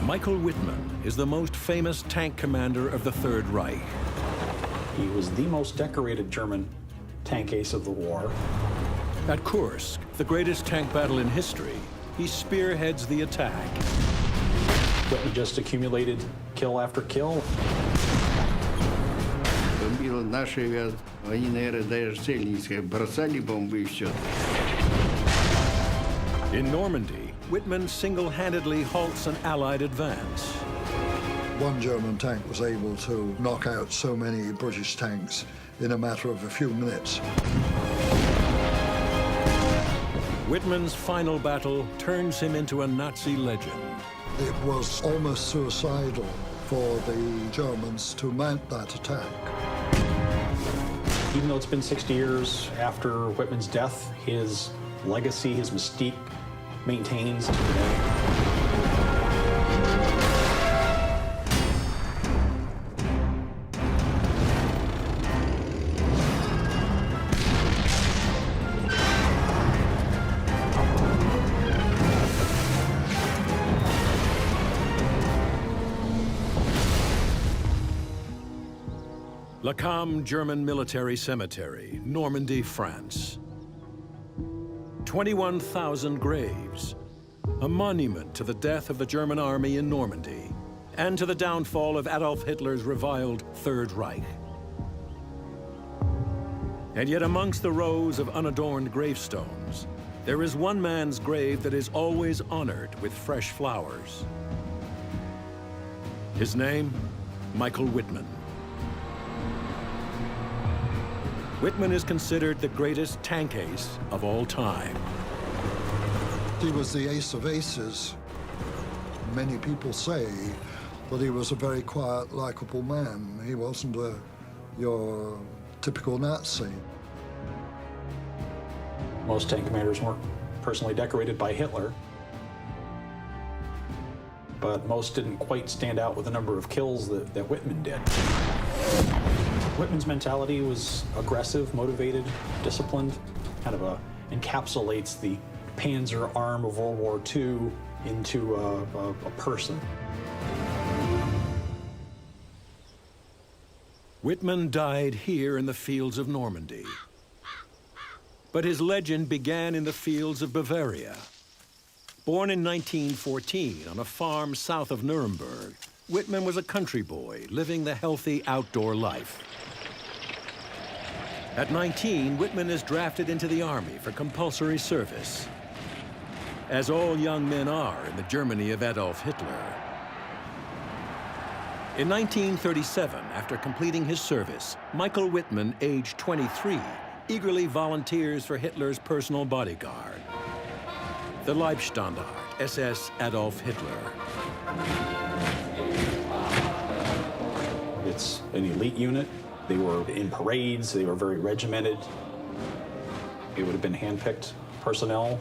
Michael Wittmann is the most famous tank commander of the Third Reich. He was the most decorated German tank ace of the war. At Kursk, the greatest tank battle in history, he spearheads the attack. Wittmann just accumulated kill after kill. Бомбило наши авиации. Они, наверное, даже цель не искали. Бросали бомбы и все. In Normandy, Wittmann single-handedly halts an Allied advance. One German tank was able to knock out so many British tanks in a matter of a few minutes. Wittmann's final battle turns him into a Nazi legend. It was almost suicidal for the Germans to mount that attack. Even though it's been 60 years after Wittmann's death, his legacy, his mystique maintains today. Le Cam German Military Cemetery, Normandy, France. 21,000 graves, a monument to the death of the German army in Normandy and to the downfall of Adolf Hitler's reviled Third Reich. And yet amongst the rows of unadorned gravestones, there is one man's grave that is always honored with fresh flowers. His name, Michael Wittmann. Wittmann is considered the greatest tank ace of all time. He was the ace of aces. Many people say that he was a very quiet, likable man. He wasn't your typical Nazi. Most tank commanders weren't personally decorated by Hitler, but most didn't quite stand out with the number of kills that Wittmann did. Wittmann's mentality was aggressive, motivated, disciplined, kind of encapsulates the Panzer arm of World War II into a person. Wittmann died here in the fields of Normandy. But his legend began in the fields of Bavaria. Born in 1914 on a farm south of Nuremberg, Wittmann was a country boy living the healthy outdoor life. At 19, Wittmann is drafted into the army for compulsory service, as all young men are in the Germany of Adolf Hitler. In 1937, after completing his service, Michael Wittmann, aged 23, eagerly volunteers for Hitler's personal bodyguard, the Leibstandarte, SS Adolf Hitler. It's an elite unit. They were in parades, they were very regimented. It would have been hand-picked personnel.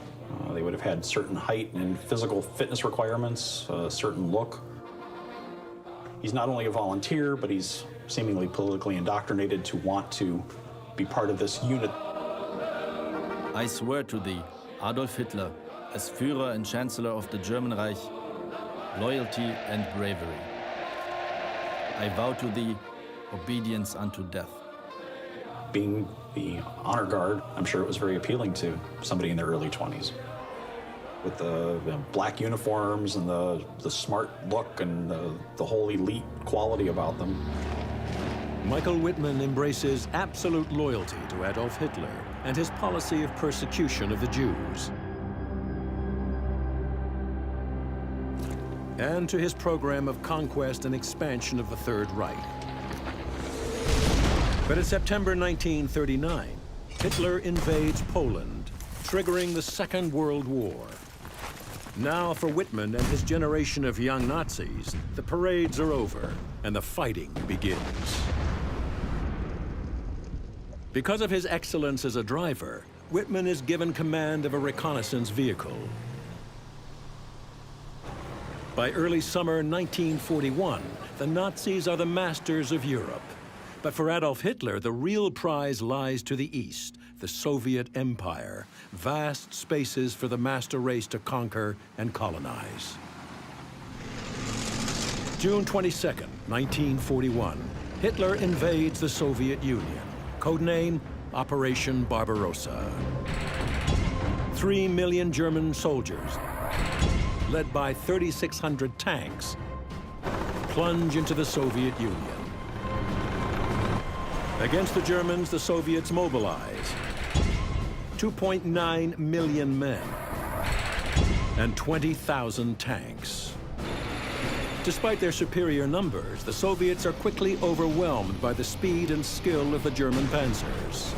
They would have had certain height and physical fitness requirements, a certain look. He's not only a volunteer, but he's seemingly politically indoctrinated to want to be part of this unit. I swear to thee, Adolf Hitler, as Führer and Chancellor of the German Reich, loyalty and bravery. I vow to thee obedience unto death. Being the honor guard, I'm sure it was very appealing to somebody in their early 20s. With the black uniforms and the smart look and the whole elite quality about them. Michael Wittmann embraces absolute loyalty to Adolf Hitler and his policy of persecution of the Jews, and to his program of conquest and expansion of the Third Reich. But in September 1939, Hitler invades Poland, triggering the Second World War. Now for Wittmann and his generation of young Nazis, the parades are over and the fighting begins. Because of his excellence as a driver, Wittmann is given command of a reconnaissance vehicle. By early summer 1941, the Nazis are the masters of Europe. But for Adolf Hitler, the real prize lies to the east, the Soviet Empire, vast spaces for the master race to conquer and colonize. June 22nd, 1941, Hitler invades the Soviet Union. Codename Operation Barbarossa. 3 million German soldiers, led by 3,600 tanks, plunge into the Soviet Union. Against the Germans, the Soviets mobilize 2.9 million men and 20,000 tanks. Despite their superior numbers, the Soviets are quickly overwhelmed by the speed and skill of the German panzers.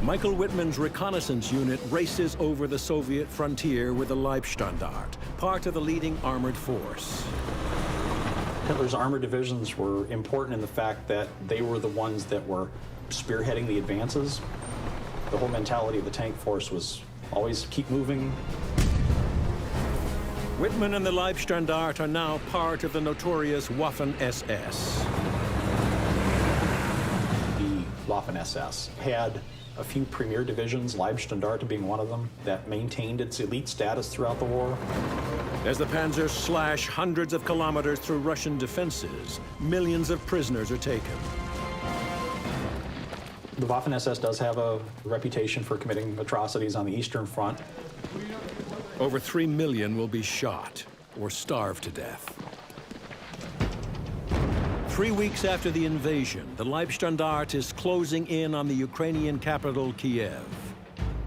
Michael Wittmann's reconnaissance unit races over the Soviet frontier with the Leibstandarte, part of the leading armored force. Hitler's armored divisions were important in the fact that they were the ones that were spearheading the advances. The whole mentality of the tank force was always keep moving. Wittmann and the Leibstandarte are now part of the notorious Waffen-SS. The Waffen-SS had a few premier divisions, Leibstandarte being one of them, that maintained its elite status throughout the war. As the panzers slash hundreds of kilometers through Russian defenses, millions of prisoners are taken. The Waffen-SS does have a reputation for committing atrocities on the Eastern Front. Over 3 million will be shot or starved to death. 3 weeks after the invasion, the Leibstandarte is closing in on the Ukrainian capital, Kiev.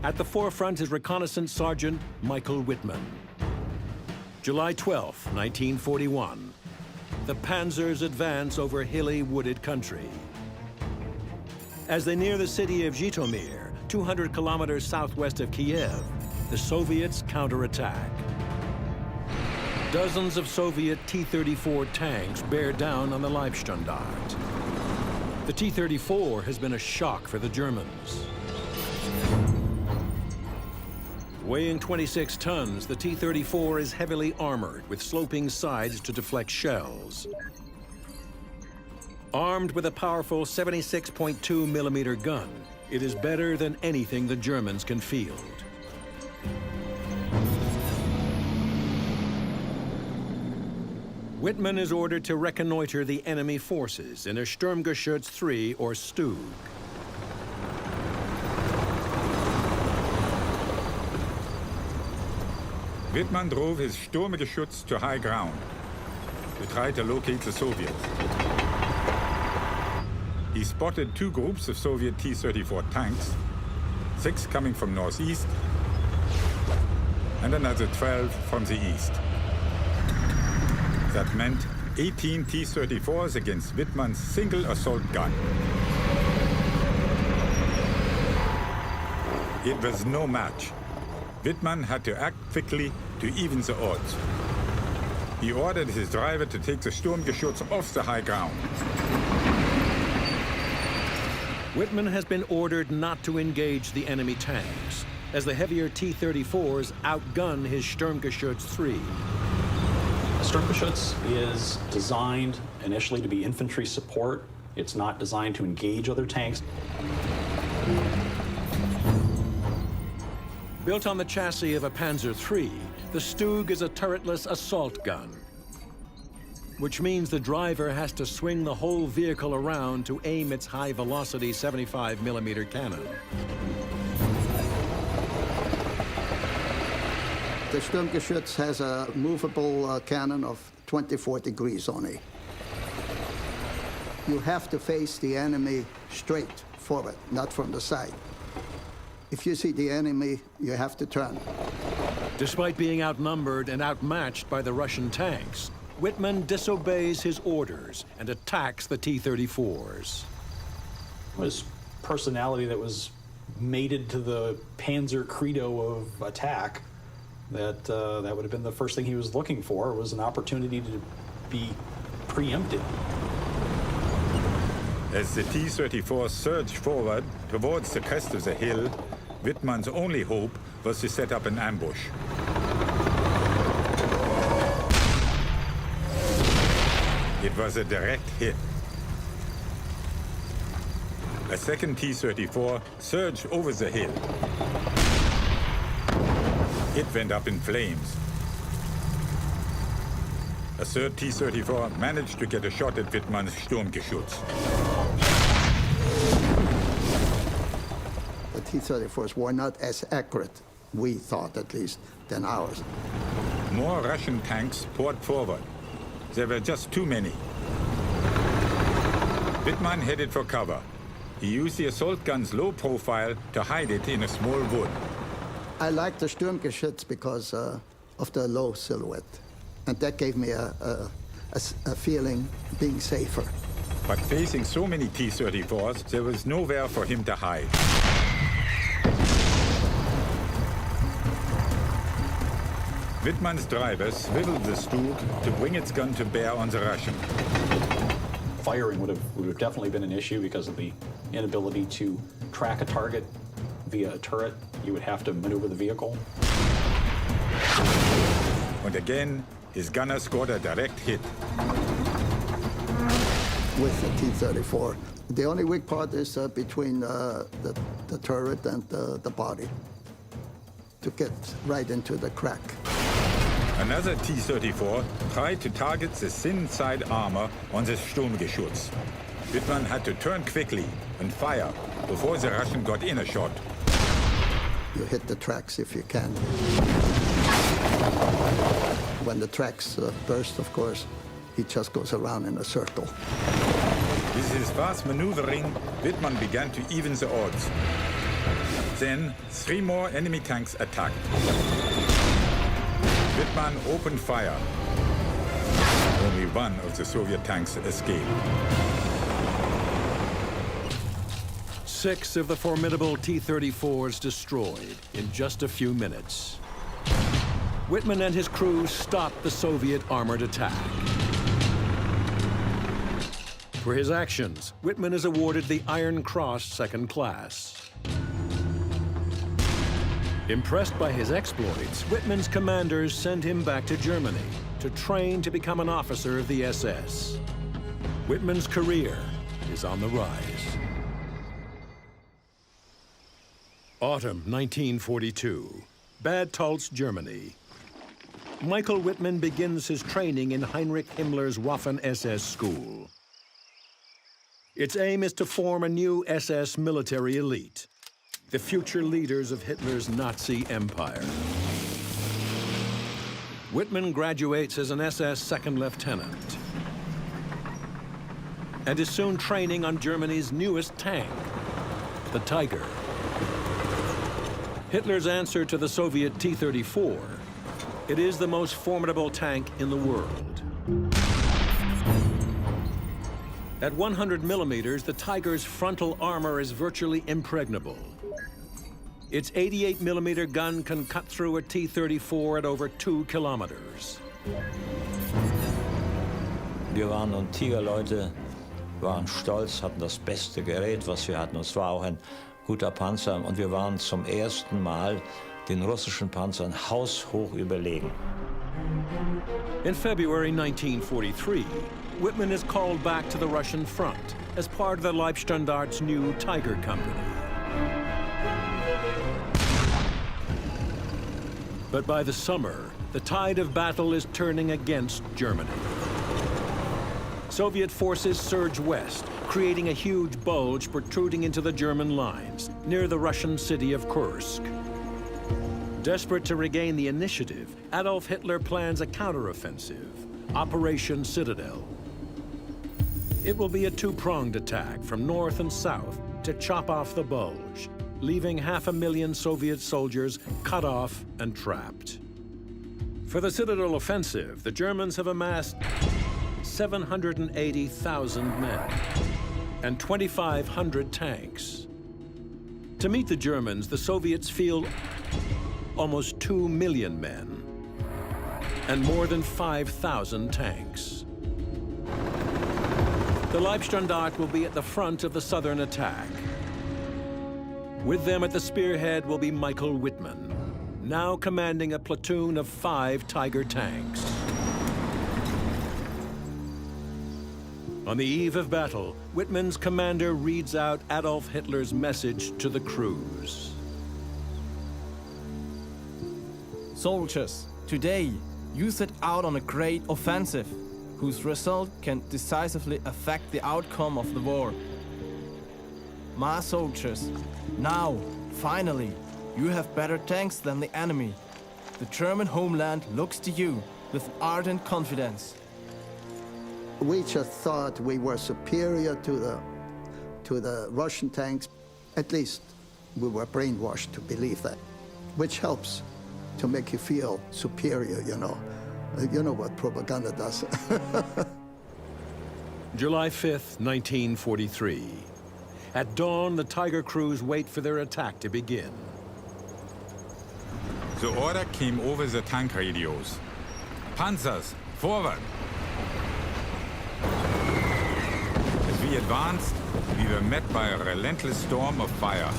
At the forefront is reconnaissance sergeant Michael Wittmann. July 12, 1941. The panzers advance over hilly, wooded country. As they near the city of Zhytomyr, 200 kilometers southwest of Kiev, the Soviets counterattack. Dozens of Soviet T-34 tanks bear down on the Leibstandarte. The T-34 has been a shock for the Germans. Weighing 26 tons, the T-34 is heavily armored with sloping sides to deflect shells. Armed with a powerful 76.2 millimeter gun, it is better than anything the Germans can field. Wittmann is ordered to reconnoiter the enemy forces in a Sturmgeschütz 3 or Stug. Wittmann drove his Sturmgeschütz to high ground to try to locate the Soviets. He spotted 2 groups of Soviet T-34 tanks, 6 coming from northeast and another 12 from the east. That meant 18 T-34s against Wittmann's single assault gun. It was no match. Wittmann had to act quickly to even the odds. He ordered his driver to take the Sturmgeschütz off the high ground. Wittmann has been ordered not to engage the enemy tanks, as the heavier T-34s outgun his Sturmgeschütz 3. Sturmgeschütz is designed initially to be infantry support. It's not designed to engage other tanks. Built on the chassis of a Panzer III, the Stug is a turretless assault gun, which means the driver has to swing the whole vehicle around to aim its high-velocity 75 millimeter cannon. The Sturmgeschütz has a movable cannon of 24 degrees only. You have to face the enemy straight forward, not from the side. If you see the enemy, you have to turn. Despite being outnumbered and outmatched by the Russian tanks, Wittmann disobeys his orders and attacks the T-34s. His personality that was mated to the Panzer credo of attack, that would have been the first thing he was looking for, was an opportunity to be preempted. As the T-34 surged forward towards the crest of the hill, Wittmann's only hope was to set up an ambush. It was a direct hit. A second T-34 surged over the hill. It went up in flames. A third T-34 managed to get a shot at Wittmann's Sturmgeschütz. The T-34s were not as accurate, we thought at least, than ours. More Russian tanks poured forward. There were just too many. Wittmann headed for cover. He used the assault gun's low profile to hide it in a small wood. I liked the Sturmgeschütz because of the low silhouette. And that gave me a feeling being safer. But facing so many T-34s, there was nowhere for him to hide. Wittmann's driver swiveled the Stug to bring its gun to bear on the Russian. Firing would have definitely been an issue because of the inability to track a target via a turret. You would have to maneuver the vehicle. And again, his gunner scored a direct hit. With the T-34. The only weak part is between the turret and the body, to get right into the crack. Another T-34 tried to target the thin side armor on the Sturmgeschütz. Wittmann had to turn quickly and fire before the Russian got in a shot. You hit the tracks if you can. When the tracks burst, of course, he just goes around in a circle. With his fast maneuvering, Wittmann began to even the odds. Then, 3 more enemy tanks attacked. Wittmann opened fire. Only one of the Soviet tanks escaped. 6 of the formidable T-34s destroyed in just a few minutes. Wittmann and his crew stopped the Soviet armored attack. For his actions, Wittmann is awarded the Iron Cross Second Class. Impressed by his exploits, Wittmann's commanders send him back to Germany to train to become an officer of the SS. Wittmann's career is on the rise. Autumn 1942, Bad Tölz, Germany. Michael Wittmann begins his training in Heinrich Himmler's Waffen-SS school. Its aim is to form a new SS military elite, the future leaders of Hitler's Nazi empire. Wittmann graduates as an SS second lieutenant and is soon training on Germany's newest tank, the Tiger. Hitler's answer to the Soviet T-34, it is the most formidable tank in the world. At 100 millimeters, the Tiger's frontal armor is virtually impregnable. Its 88 millimeter gun can cut through a T-34 at over 2 kilometers. Wir waren und Tigerleute, waren stolz, hatten das beste Gerät, was wir hatten. Und es war auch ein guter Panzer. Und wir waren zum ersten Mal den russischen Panzern haushoch überlegen. In February 1943, Wittmann is called back to the Russian front as part of the Leibstandart's new Tiger Company. But by the summer, the tide of battle is turning against Germany. Soviet forces surge west, creating a huge bulge protruding into the German lines near the Russian city of Kursk. Desperate to regain the initiative, Adolf Hitler plans a counteroffensive, Operation Citadel. It will be a two-pronged attack from north and south to chop off the bulge, leaving 500,000 Soviet soldiers cut off and trapped. For the Citadel offensive, the Germans have amassed 780,000 men and 2,500 tanks. To meet the Germans, the Soviets field almost 2 million men and more than 5,000 tanks. The Leibstandarte will be at the front of the southern attack. With them at the spearhead will be Michael Wittmann, now commanding a platoon of 5 Tiger tanks. On the eve of battle, Wittmann's commander reads out Adolf Hitler's message to the crews. Soldiers, today You set out on a great offensive, whose result can decisively affect the outcome of the war. My soldiers, now, finally, you have better tanks than the enemy. The German homeland looks to you with ardent confidence. We just thought we were superior to the Russian tanks. At least we were brainwashed to believe that, which helps to make you feel superior, you know. You know what propaganda does. July 5th, 1943. At dawn, the Tiger crews wait for their attack to begin. The order came over the tank radios. Panzers, forward! As we advanced, we were met by a relentless storm of fire.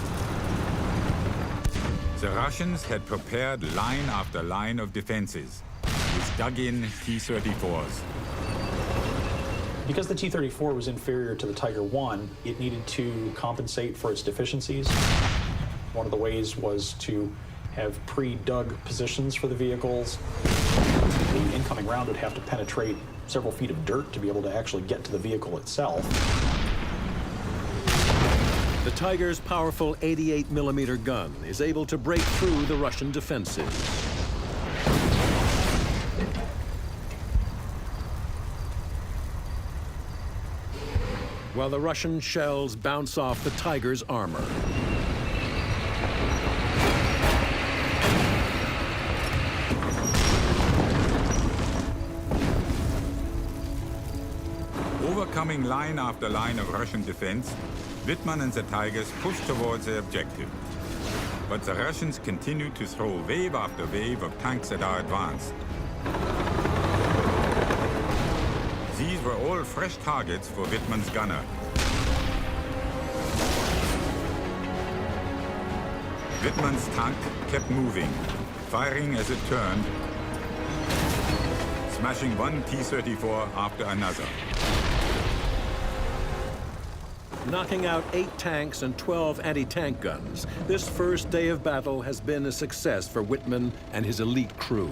The Russians had prepared line after line of defenses, with dug-in T-34s. Because the T-34 was inferior to the Tiger I, it needed to compensate for its deficiencies. One of the ways was to have pre-dug positions for the vehicles. The incoming round would have to penetrate several feet of dirt to be able to actually get to the vehicle itself. The Tiger's powerful 88mm gun is able to break through the Russian defenses. While the Russian shells bounce off the Tiger's armor. Overcoming line after line of Russian defense, Wittmann and the Tigers pushed towards their objective. But the Russians continued to throw wave after wave of tanks at our advance. These were all fresh targets for Wittmann's gunner. Wittmann's tank kept moving, firing as it turned, smashing one T-34 after another. Knocking out 8 tanks and 12 anti-tank guns, this first day of battle has been a success for Wittmann and his elite crew.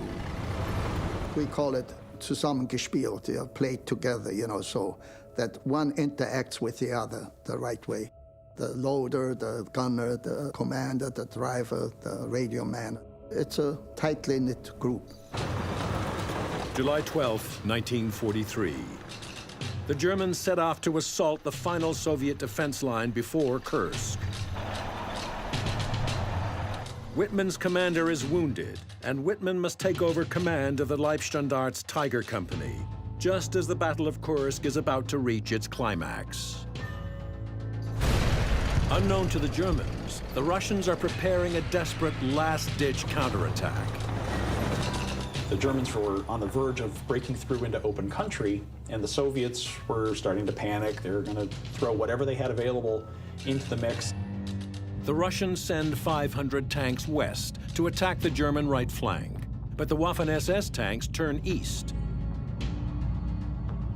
We call it zusammengespielt, played together, you know, so that one interacts with the other the right way. The loader, the gunner, the commander, the driver, the radio man. It's a tightly knit group. July 12, 1943. The Germans set off to assault the final Soviet defense line before Kursk. Wittmann's commander is wounded, and Wittmann must take over command of the Leibstandart's Tiger Company, just as the Battle of Kursk is about to reach its climax. Unknown to the Germans, the Russians are preparing a desperate last-ditch counterattack. The Germans were on the verge of breaking through into open country, and the Soviets were starting to panic. They were going to throw whatever they had available into the mix. The Russians send 500 tanks west to attack the German right flank, but the Waffen-SS tanks turn east.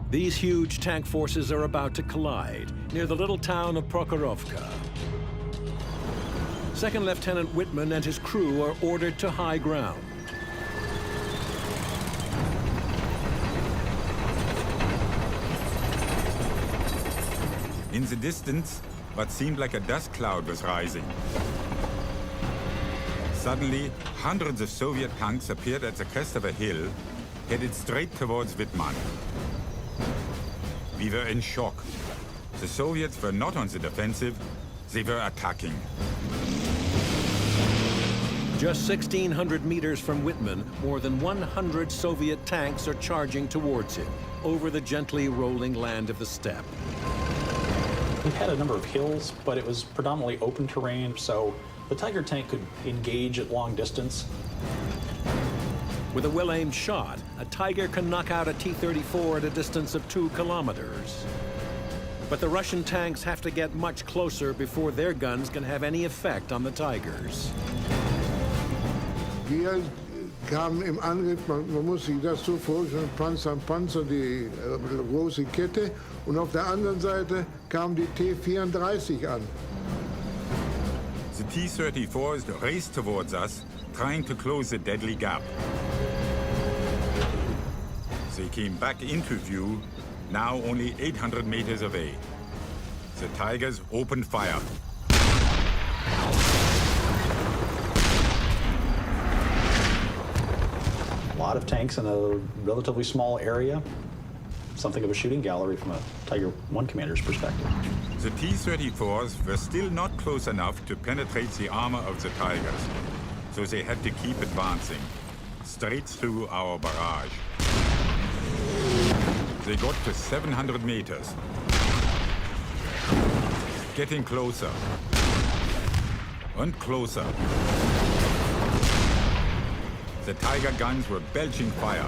These huge tank forces are about to collide near the little town of Prokhorovka. Second Lieutenant Wittmann and his crew are ordered to high ground. In the distance, what seemed like a dust cloud was rising. Suddenly, hundreds of Soviet tanks appeared at the crest of a hill, headed straight towards Wittmann. We were in shock. The Soviets were not on the defensive, they were attacking. Just 1,600 meters from Wittmann, more than 100 Soviet tanks are charging towards him over the gently rolling land of the steppe. We had a number of hills, but it was predominantly open terrain, so the Tiger tank could engage at long distance. With a well-aimed shot, a Tiger can knock out a T-34 at a distance of 2 kilometers. But the Russian tanks have to get much closer before their guns can have any effect on the Tigers. Wir kamen im Angriff, man muss sich das so vorstellen, Panzer an Panzer, die große Kette, und auf der anderen Seite kam die T-34 an. The T-34s raced towards us, trying to close the deadly gap. They came back into view, now only 800 meters away. The Tigers opened fire. A lot of tanks in a relatively small area. Something of a shooting gallery from a Tiger I commander's perspective. The T-34s were still not close enough to penetrate the armor of the Tigers, so they had to keep advancing, straight through our barrage. They got to 700 meters. Getting closer. And closer. The Tiger guns were belching fire,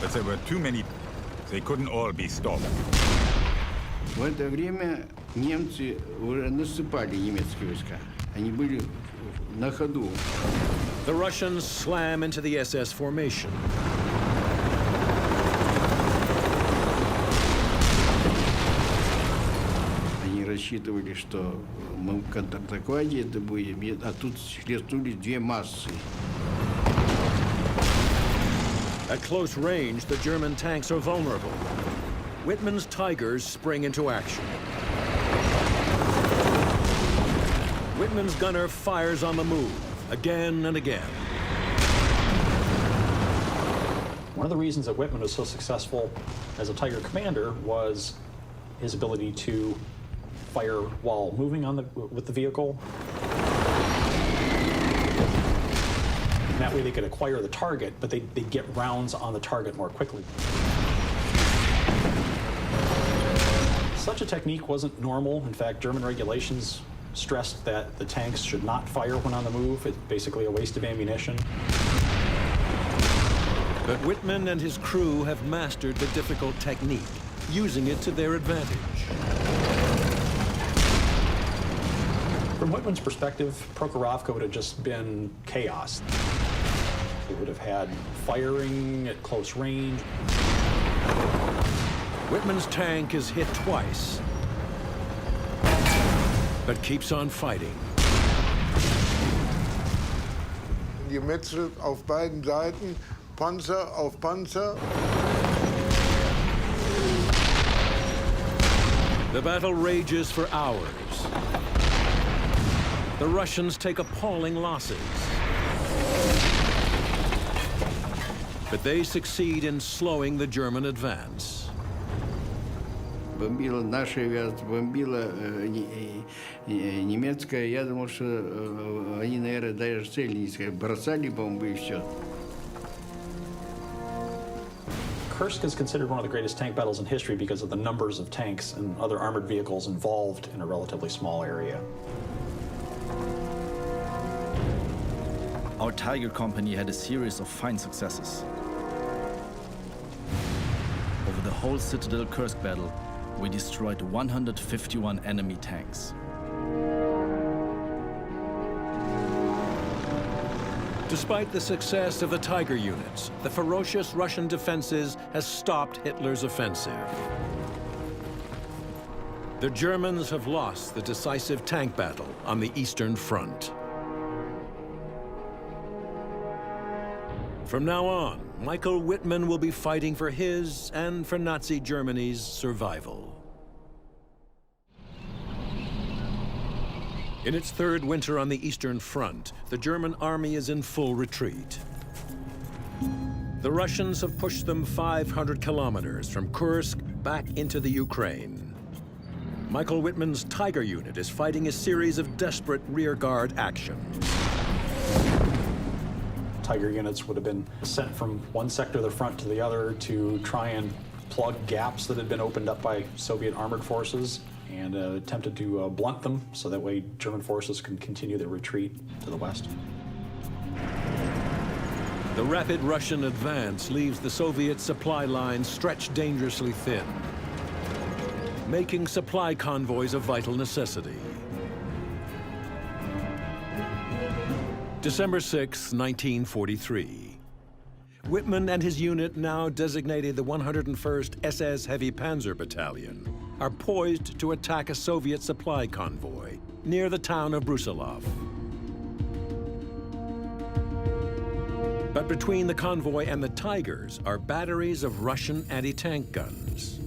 but there were too many. They couldn't all be stopped. В это время немцы уже наступали, немецкие войска. Они были на ходу. The Russians slam into the SS formation. Они рассчитывали, что мы в контратаке это будем, а тут хлестнули две массы. At close range, the German tanks are vulnerable. Wittmann's Tigers spring into action. Wittmann's gunner fires on the move, again and again. One of the reasons that Wittmann was so successful as a Tiger commander was his ability to fire while moving with the vehicle. That way they could acquire the target, but they'd get rounds on the target more quickly. Such a technique wasn't normal. In fact, German regulations stressed that the tanks should not fire when on the move. It's basically a waste of ammunition. But Wittmann and his crew have mastered the difficult technique, using it to their advantage. From Wittmann's perspective, Prokhorovka would have just been chaos. They would have had firing at close range. Wittmann's tank is hit twice, but keeps on fighting. Gemetzelt auf beiden Seiten, Panzer auf Panzer. The battle rages for hours. The Russians take appalling losses. But they succeed in slowing the German advance. Бомбила наша авиация, бомбила немецкая. Я думал, что они, наверное, даже цель не искали. Бросали бомбы и все. Kursk is considered one of the greatest tank battles in history because of the numbers of tanks and other armored vehicles involved in a relatively small area. Our Tiger Company had a series of fine successes. Over the whole Citadel Kursk battle, we destroyed 151 enemy tanks. Despite the success of the Tiger units, the ferocious Russian defenses has stopped Hitler's offensive. The Germans have lost the decisive tank battle on the Eastern Front. From now on, Michael Wittmann will be fighting for his and for Nazi Germany's survival. In its third winter on the Eastern Front, the German army is in full retreat. The Russians have pushed them 500 kilometers from Kursk back into the Ukraine. Michael Wittmann's Tiger unit is fighting a series of desperate rearguard actions. Tiger units would have been sent from one sector of the front to the other to try and plug gaps that had been opened up by Soviet armored forces and attempted to blunt them so that way German forces can continue their retreat to the west. The rapid Russian advance leaves the Soviet supply lines stretched dangerously thin, making supply convoys a vital necessity. December 6, 1943. Wittmann and his unit, now designated the 101st SS Heavy Panzer Battalion, are poised to attack a Soviet supply convoy near the town of Brusilov. But between the convoy and the Tigers are batteries of Russian anti-tank guns.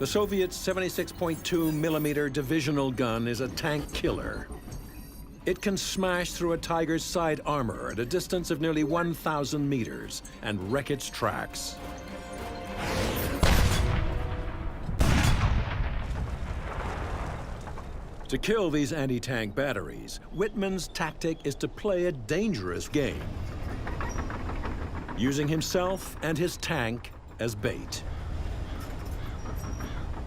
The Soviet 76.2 millimeter divisional gun is a tank killer. It can smash through a Tiger's side armor at a distance of nearly 1,000 meters and wreck its tracks. To kill these anti-tank batteries, Wittmann's tactic is to play a dangerous game, using himself and his tank as bait.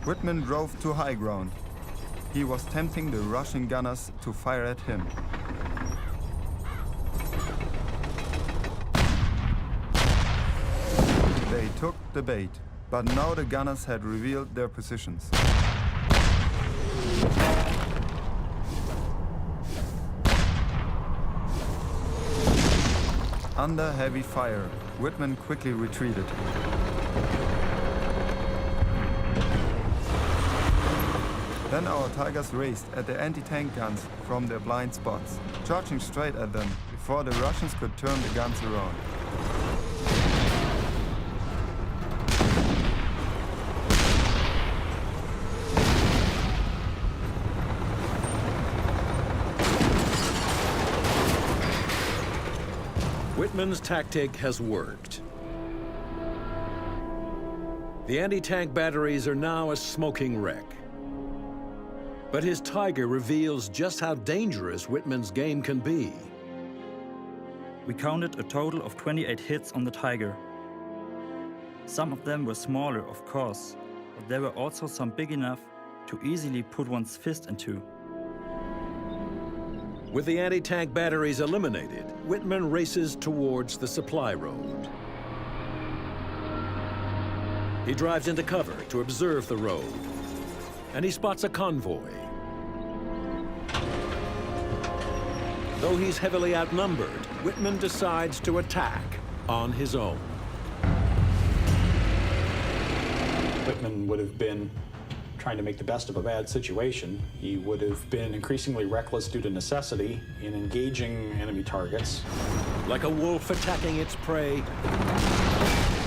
Wittmann drove to high ground. He was tempting the Russian gunners to fire at him. They took the bait, but now the gunners had revealed their positions. Under heavy fire, Wittmann quickly retreated. Then our Tigers raced at the anti-tank guns from their blind spots, charging straight at them before the Russians could turn the guns around. Wittmann's tactic has worked. The anti-tank batteries are now a smoking wreck. But his Tiger reveals just how dangerous Wittmann's game can be. We counted a total of 28 hits on the Tiger. Some of them were smaller, of course, but there were also some big enough to easily put one's fist into. With the anti-tank batteries eliminated, Wittmann races towards the supply road. He drives into cover to observe the road, and he spots a convoy. Though he's heavily outnumbered, Wittmann decides to attack on his own. Wittmann would have been trying to make the best of a bad situation. He would have been increasingly reckless due to necessity in engaging enemy targets. Like a wolf attacking its prey,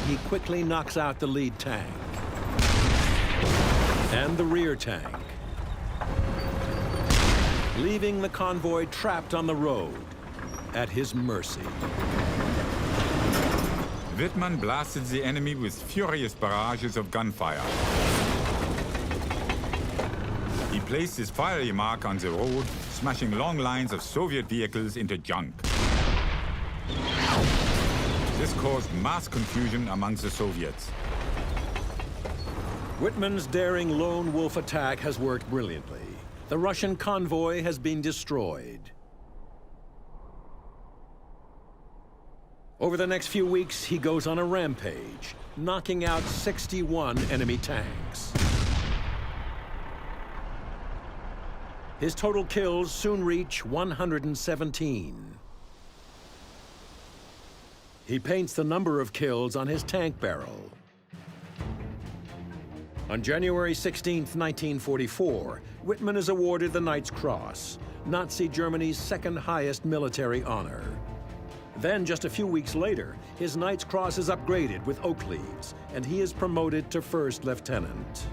he quickly knocks out the lead tank and the rear tank, leaving the convoy trapped on the road at his mercy. Wittmann blasted the enemy with furious barrages of gunfire. He placed his fiery mark on the road, smashing long lines of Soviet vehicles into junk. This caused mass confusion amongst the Soviets. Wittmann's daring lone wolf attack has worked brilliantly. The Russian convoy has been destroyed. Over the next few weeks, he goes on a rampage, knocking out 61 enemy tanks. His total kills soon reach 117. He paints the number of kills on his tank barrel. On January 16, 1944, Wittmann is awarded the Knight's Cross, Nazi Germany's second highest military honor. Then, just a few weeks later, his Knight's Cross is upgraded with oak leaves, and he is promoted to first lieutenant.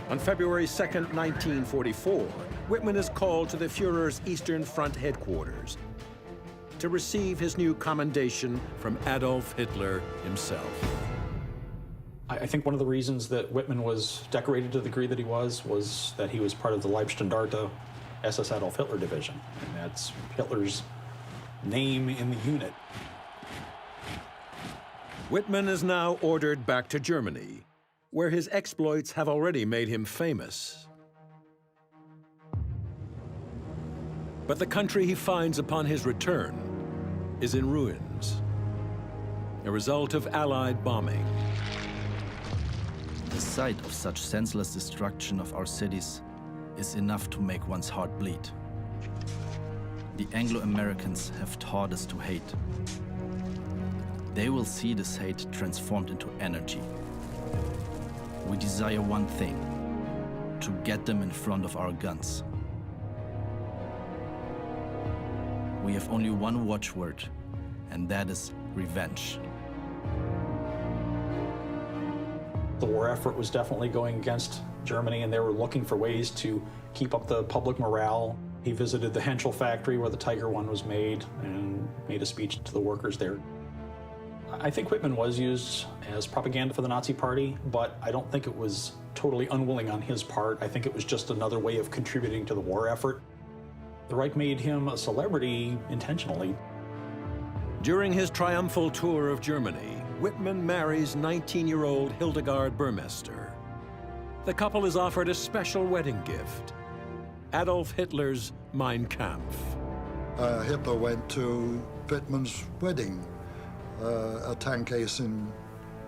On February 2, 1944, Wittmann is called to the Führer's Eastern Front headquarters to receive his new commendation from Adolf Hitler himself. I think one of the reasons that Wittmann was decorated to the degree that he was that he was part of the Leibstandarte SS Adolf Hitler division, and that's Hitler's name in the unit. Wittmann is now ordered back to Germany, where his exploits have already made him famous. But the country he finds upon his return is in ruins, a result of Allied bombing. The sight of such senseless destruction of our cities is enough to make one's heart bleed. The Anglo-Americans have taught us to hate. They will see this hate transformed into energy. We desire one thing: to get them in front of our guns. we have only one watchword, and that is revenge. The war effort was definitely going against Germany, and they were looking for ways to keep up the public morale. He visited the Henschel factory where the Tiger I was made and made a speech to the workers there. I think Wittmann was used as propaganda for the Nazi Party, but I don't think it was totally unwilling on his part. I think it was just another way of contributing to the war effort. The Reich made him a celebrity intentionally. During his triumphal tour of Germany, Wittmann marries 19-year-old Hildegard Burmester. The couple is offered a special wedding gift, Adolf Hitler's Mein Kampf. Hitler went to Wittmann's wedding. A tank ace in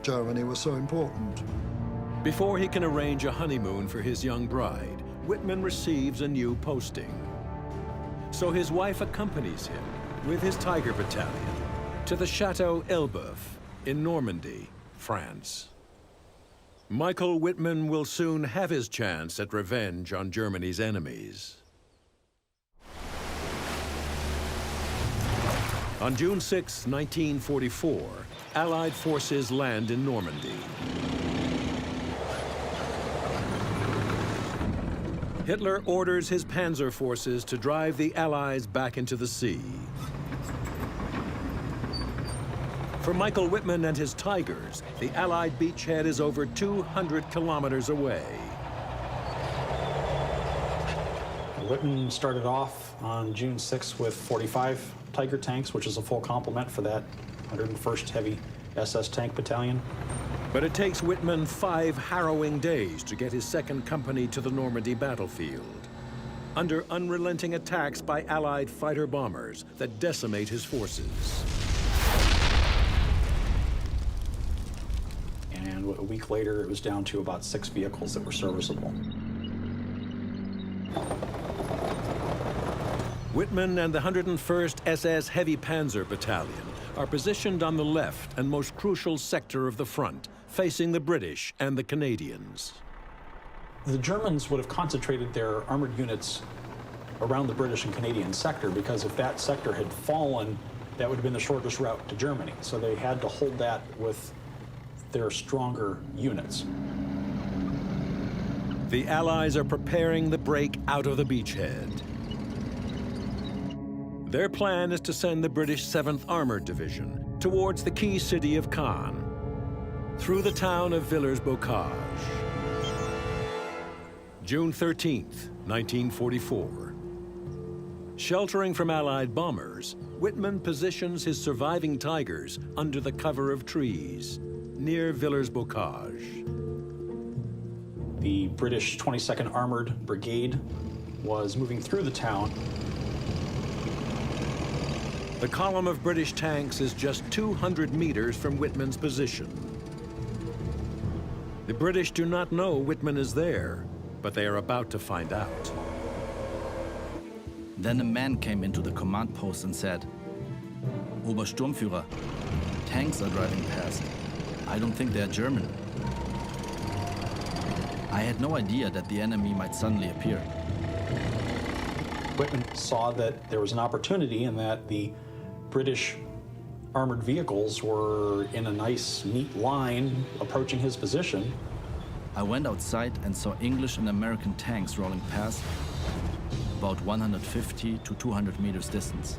Germany was so important. Before he can arrange a honeymoon for his young bride, Wittmann receives a new posting. So his wife accompanies him with his Tiger Battalion to the Chateau Elbeuf in Normandy, France. Michael Wittmann will soon have his chance at revenge on Germany's enemies. On June 6, 1944, Allied forces land in Normandy. Hitler orders his Panzer forces to drive the Allies back into the sea. For Michael Wittmann and his Tigers, the Allied beachhead is over 200 kilometers away. Wittmann started off on June 6 with 45 Tiger tanks, which is a full complement for that 101st Heavy SS Tank Battalion. But it takes Wittmann 5 harrowing days to get his second company to the Normandy battlefield, under unrelenting attacks by Allied fighter bombers that decimate his forces. And a week later, it was down to about 6 vehicles that were serviceable. Wittmann and the 101st SS Heavy Panzer Battalion are positioned on the left and most crucial sector of the front, facing the British and the Canadians. The Germans would have concentrated their armored units around the British and Canadian sector, because if that sector had fallen, that would have been the shortest route to Germany. So they had to hold that with their stronger units. The Allies are preparing the break out of the beachhead. Their plan is to send the British 7th Armored Division towards the key city of Caen, through the town of Villers-Bocage. June 13th, 1944. Sheltering from Allied bombers, Wittmann positions his surviving Tigers under the cover of trees, near Villers-Bocage. The British 22nd Armored Brigade was moving through the town. The column of British tanks is just 200 meters from Wittmann's position. The British do not know Wittmann is there, but they are about to find out. Then a man came into the command post and said, "Obersturmführer, tanks are driving past. I don't think they're German." I had no idea that the enemy might suddenly appear. Wittmann saw that there was an opportunity and that the British armored vehicles were in a nice, neat line approaching his position. I went outside and saw English and American tanks rolling past, about 150 to 200 meters distance.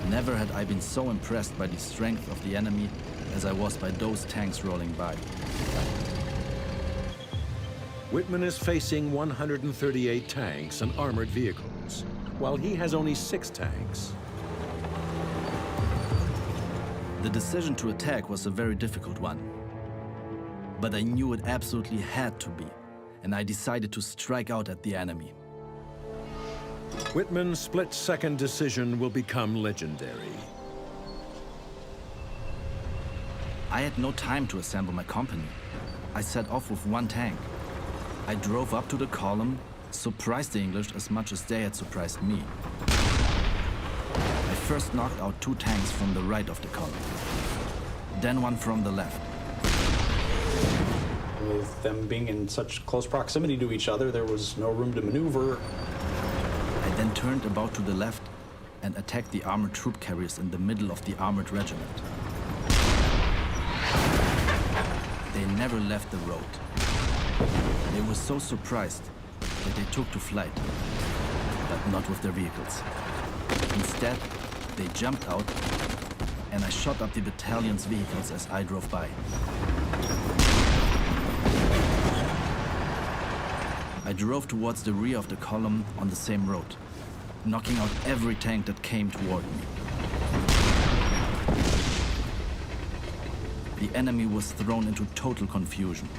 Never had I been so impressed by the strength of the enemy as I was by those tanks rolling by. Wittmann is facing 138 tanks and armored vehicles, while he has only 6 tanks. The decision to attack was a very difficult one. But I knew it absolutely had to be, and I decided to strike out at the enemy. Wittmann's split-second decision will become legendary. I had no time to assemble my company. I set off with 1 tank. I drove up to the column, surprised the English as much as they had surprised me. I first knocked out 2 tanks from the right of the column, then 1 from the left. With them being in such close proximity to each other, there was no room to maneuver. I then turned about to the left and attacked the armored troop carriers in the middle of the armored regiment. They never left the road. They were so surprised that they took to flight, but not with their vehicles. Instead, they jumped out, and I shot up the battalion's vehicles as I drove by. I drove towards the rear of the column on the same road, knocking out every tank that came toward me. The enemy was thrown into total confusion.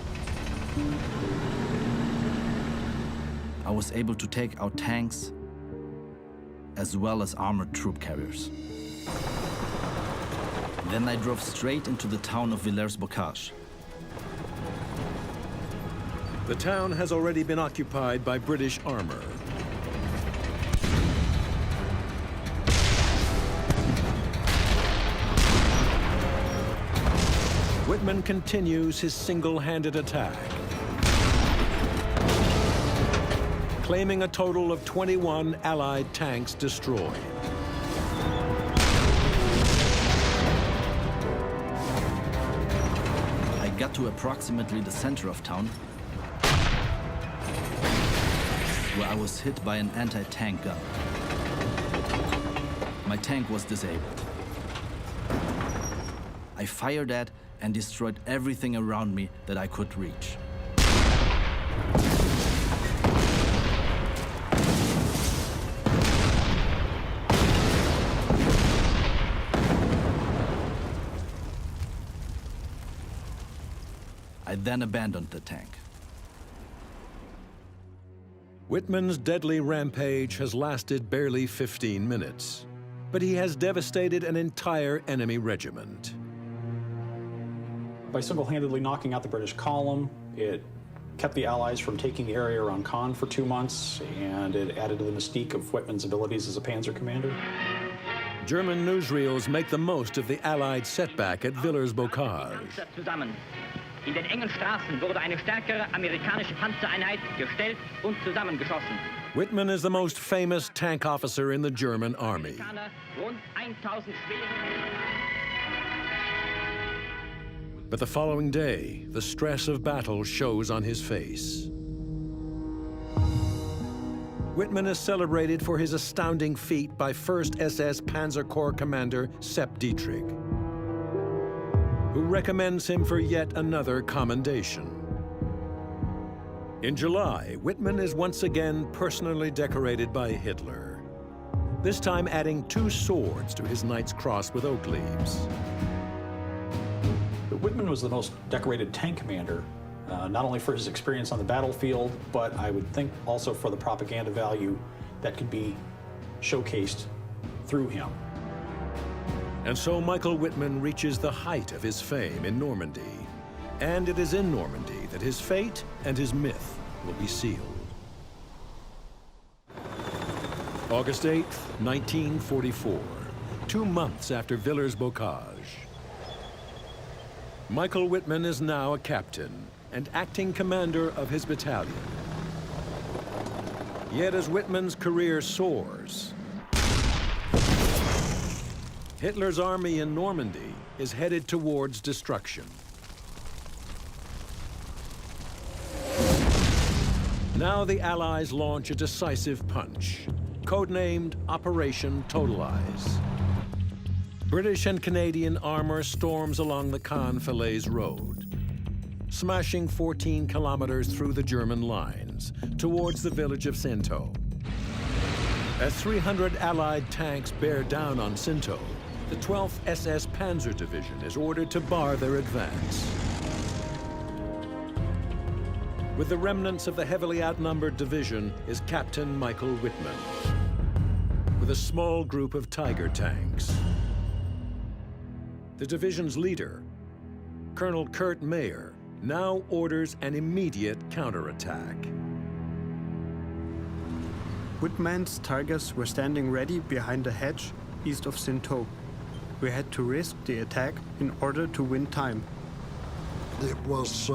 I was able to take out tanks as well as armored troop carriers. Then I drove straight into the town of Villers-Bocage. The town has already been occupied by British armor. Wittmann continues his single-handed attack, claiming a total of 21 Allied tanks destroyed. I got to approximately the center of town, where I was hit by an anti-tank gun. My tank was disabled. I fired at and destroyed everything around me that I could reach. I then abandoned the tank. Wittmann's deadly rampage has lasted barely 15 minutes, but he has devastated an entire enemy regiment. By single-handedly knocking out the British column, it kept the Allies from taking the area around Caen for 2 months, and it added to the mystique of Wittmann's abilities as a Panzer commander. German newsreels make the most of the Allied setback at Villers-Bocage. In den engen Straßen wurde eine stärkere amerikanische Panzereinheit gestellt und zusammengeschossen. Wittmann is the most famous tank officer in the German army. Rund 1000 But the following day, the stress of battle shows on his face. Wittmann is celebrated for his astounding feat by 1st SS Panzer Corps commander Sepp Dietrich, who recommends him for yet another commendation. In July, Wittmann is once again personally decorated by Hitler, this time adding 2 swords to his Knight's Cross with oak leaves. Wittmann was the most decorated tank commander, not only for his experience on the battlefield, but I would think also for the propaganda value that could be showcased through him. And so Michael Wittmann reaches the height of his fame in Normandy. And it is in Normandy that his fate and his myth will be sealed. August 8th, 1944, 2 months after Villers-Bocage. Michael Wittmann is now a captain and acting commander of his battalion. Yet as Wittmann's career soars, Hitler's army in Normandy is headed towards destruction. Now the Allies launch a decisive punch, codenamed Operation Totalize. British and Canadian armor storms along the Caen-Falaise Road, smashing 14 kilometers through the German lines towards the village of Cintheaux. As 300 Allied tanks bear down on Cintheaux, the 12th SS Panzer Division is ordered to bar their advance. With the remnants of the heavily outnumbered division is Captain Michael Wittmann, with a small group of Tiger tanks. The division's leader, Colonel Kurt Meyer, now orders an immediate counterattack. Wittmann's Tigers were standing ready behind a hedge east of Cintheaux. We had to risk the attack in order to win time. It was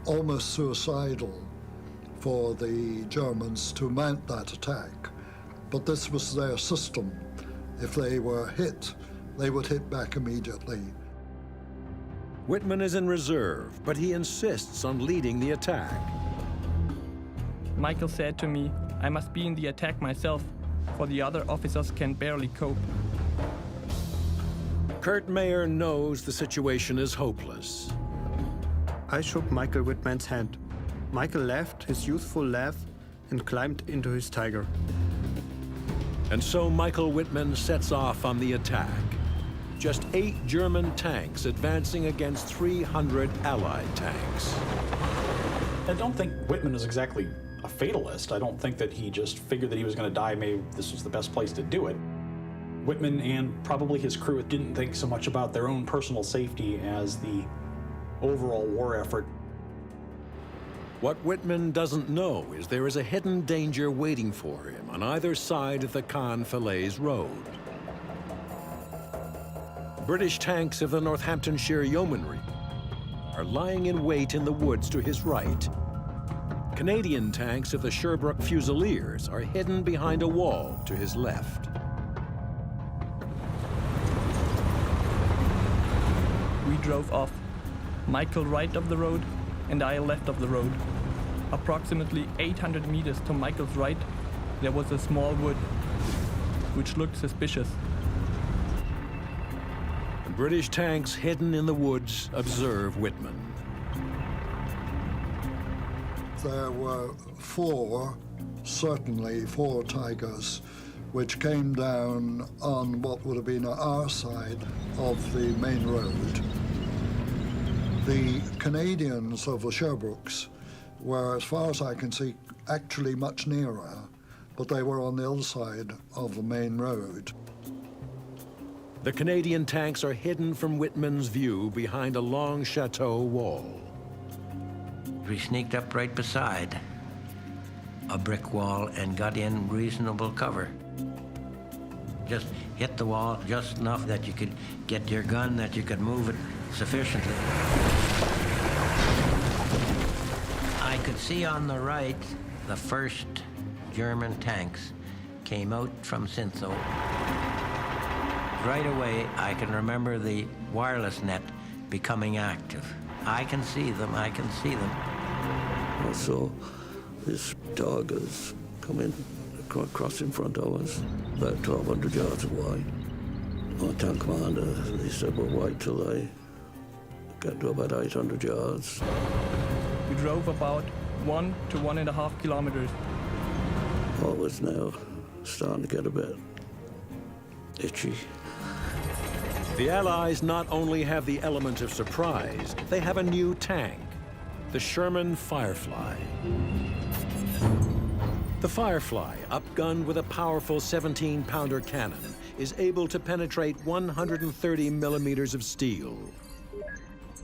almost suicidal for the Germans to mount that attack, but this was their system. If they were hit, they would hit back immediately. Wittmann is in reserve, but he insists on leading the attack. Michael said to me, I must be in the attack myself, for the other officers can barely cope. Kurt Meyer knows the situation is hopeless. I shook Michael Wittmann's hand. Michael laughed his youthful laugh and climbed into his Tiger. And so Michael Wittmann sets off on the attack. Just 8 German tanks advancing against 300 Allied tanks. I don't think Wittmann is exactly a fatalist. I don't think that he just figured that he was going to die, maybe this was the best place to do it. Wittmann and probably his crew didn't think so much about their own personal safety as the overall war effort. What Wittmann doesn't know is there is a hidden danger waiting for him on either side of the Caen-Falaise road. British tanks of the Northamptonshire Yeomanry are lying in wait in the woods to his right. Canadian tanks of the Sherbrooke Fusiliers are hidden behind a wall to his left. We drove off, Michael right of the road and I left of the road. Approximately 800 meters to Michael's right, there was a small wood, which looked suspicious. The British tanks hidden in the woods observe Wittmann. There were certainly four Tigers, which came down on what would have been our side of the main road. The Canadians of the Sherbrookes were, as far as I can see, actually much nearer, but they were on the other side of the main road. The Canadian tanks are hidden from Wittmann's view behind a long chateau wall. We sneaked up right beside a brick wall and got in reasonable cover. Just hit the wall just enough that you could get your gun, that you could move it sufficiently. I could see on the right the first German tanks came out from Cintheaux. Right away, I can remember the wireless net becoming active. I can see them, I can see them. I saw these Tigers come in, across in front of us, about 1,200 yards away. My tank commander, he said, well, wait till they get to about 800 yards. We drove about 1 to 1.5 kilometers. I was now starting to get a bit itchy. The Allies not only have the element of surprise, they have a new tank, the Sherman Firefly. The Firefly, upgunned with a powerful 17-pounder cannon, is able to penetrate 130 millimeters of steel.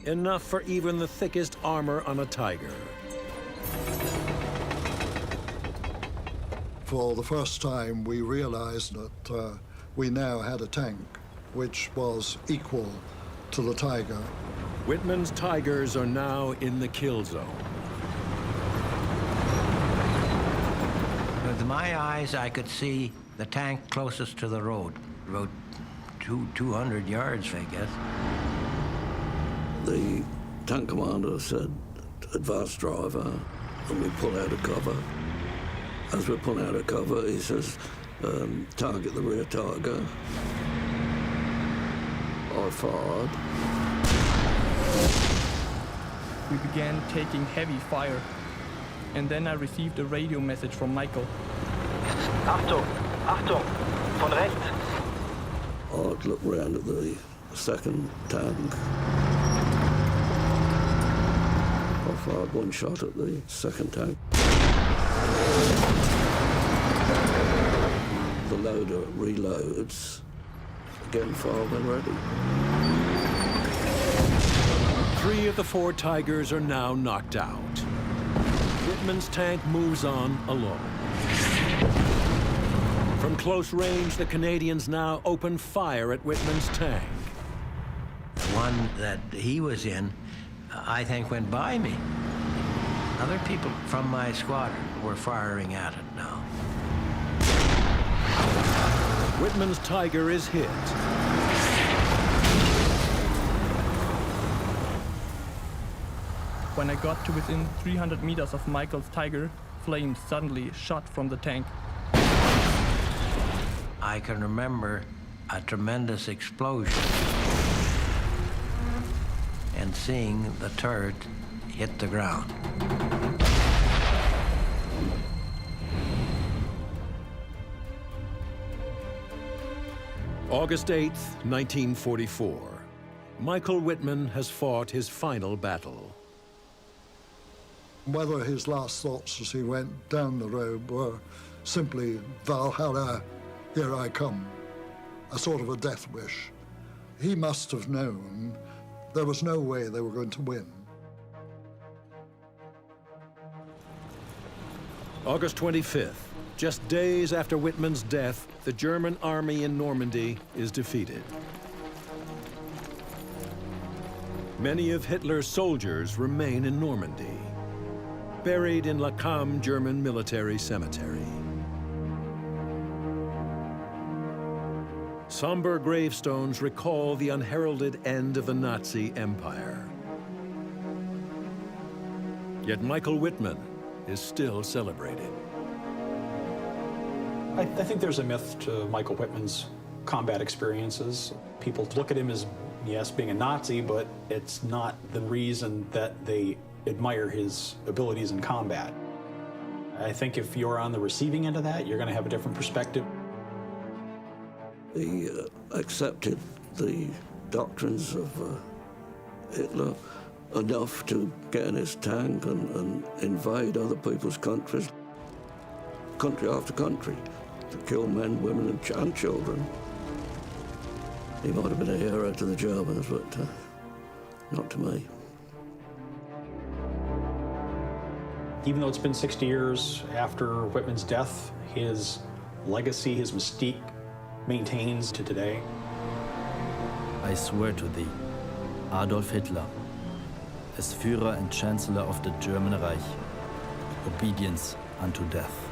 Enough for even the thickest armor on a Tiger. For the first time, we realized that we now had a tank which was equal to the Tiger. Wittmann's Tigers are now in the kill zone. With my eyes, I could see the tank closest to the road, about 200 yards, I guess. The tank commander said, advance driver, and we pull out of cover. As we pull out of cover, he says, target the rear Tiger. I fired. We began taking heavy fire, and then I received a radio message from Michael. Achtung! Achtung! Von rechts! I'd look round at the second tank. I fired one shot at the second tank. The loader reloads. Again, fired and ready. 3 of the 4 Tigers are now knocked out. Wittmann's tank moves on alone. From close range, the Canadians now open fire at Wittmann's tank. The one that he was in, I think, went by me. Other people from my squadron were firing at it now. Wittmann's Tiger is hit. When I got to within 300 meters of Michael's Tiger, flames suddenly shot from the tank. I can remember a tremendous explosion and seeing the turret hit the ground. August 8th, 1944. Michael Wittmann has fought his final battle. Whether his last thoughts as he went down the road were simply, Valhalla, here I come, a sort of a death wish. He must have known there was no way they were going to win. August 25th, just days after Wittmann's death, the German army in Normandy is defeated. Many of Hitler's soldiers remain in Normandy, buried in La Cam German military cemetery. Somber gravestones recall the unheralded end of the Nazi Empire. Yet Michael Wittmann is still celebrated. I think there's a myth to Michael Wittmann's combat experiences. People look at him as, yes, being a Nazi, but it's not the reason that they admire his abilities in combat. I think if you're on the receiving end of that, you're going to have a different perspective. He accepted the doctrines of Hitler enough to get in his tank and invade other people's countries, country after country, to kill men, women, and children. He might have been a hero to the Germans, but not to me. Even though it's been 60 years after Wittmann's death, his legacy, his mystique, maintains to today. I swear to thee, Adolf Hitler, as Führer and Chancellor of the German Reich, obedience unto death.